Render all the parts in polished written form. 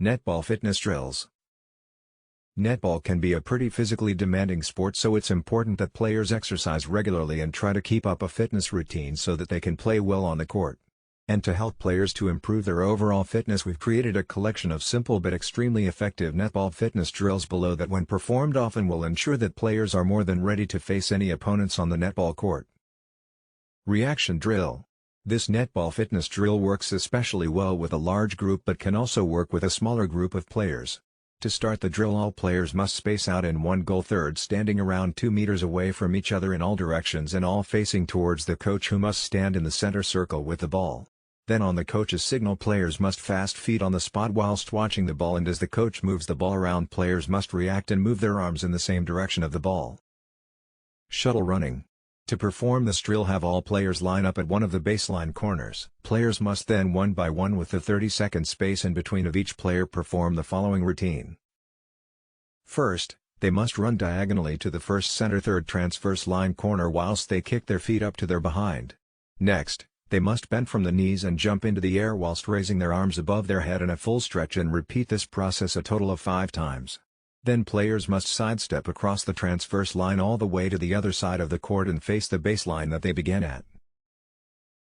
Netball fitness drills. Netball can be a pretty physically demanding sport, so it's important that players exercise regularly and try to keep up a fitness routine so that they can play well on the court. And to help players to improve their overall fitness, we've created a collection of simple but extremely effective netball fitness drills below that, when performed often, will ensure that players are more than ready to face any opponents on the netball court. Reaction drill. This netball fitness drill works especially well with a large group but can also work with a smaller group of players. To start the drill, all players must space out in one goal third, standing around 2 meters away from each other in all directions and all facing towards the coach, who must stand in the center circle with the ball. Then on the coach's signal, players must fast feet on the spot whilst watching the ball, and as the coach moves the ball around, players must react and move their arms in the same direction of the ball. Shuttle running. To perform this drill, have all players line up at one of the baseline corners. Players must then, one by one, with the 30-second space in between of each player, perform the following routine. First, they must run diagonally to the first center third transverse line corner whilst they kick their feet up to their behind. Next, they must bend from the knees and jump into the air whilst raising their arms above their head in a full stretch, and repeat this process a total of 5 times. Then players must sidestep across the transverse line all the way to the other side of the court and face the baseline that they began at.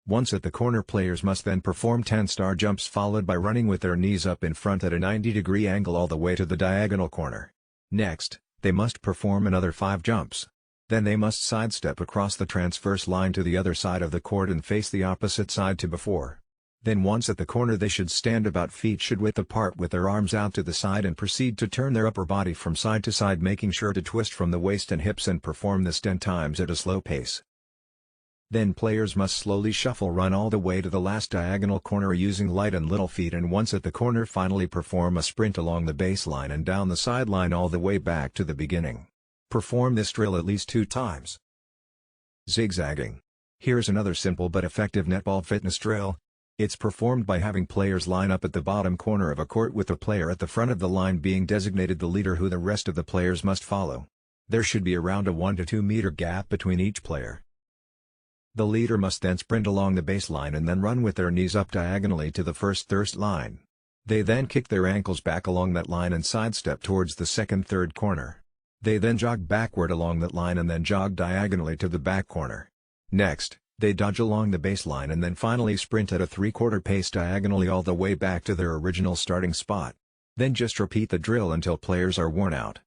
Once at the corner, players must then perform 10 star jumps, followed by running with their knees up in front at a 90-degree angle all the way to the diagonal corner. Next, they must perform another 5 jumps. Then they must sidestep across the transverse line to the other side of the court and face the opposite side to before. Then once at the corner, they should stand about feet width apart with their arms out to the side and proceed to turn their upper body from side to side, making sure to twist from the waist and hips, and perform this 10 times at a slow pace. Then players must slowly shuffle run all the way to the last diagonal corner using light and little feet, and once at the corner, finally perform a sprint along the baseline and down the sideline all the way back to the beginning. Perform this drill at least 2 times. Zigzagging. Here's another simple but effective netball fitness drill. It's performed by having players line up at the bottom corner of a court, with the player at the front of the line being designated the leader, who the rest of the players must follow. There should be around a 1 to 2 meter gap between each player. The leader must then sprint along the baseline and then run with their knees up diagonally to the first third line. They then kick their ankles back along that line and sidestep towards the second third corner. They then jog backward along that line and then jog diagonally to the back corner. Next, they dodge along the baseline and then finally sprint at a 3/4 pace diagonally all the way back to their original starting spot. Then just repeat the drill until players are worn out.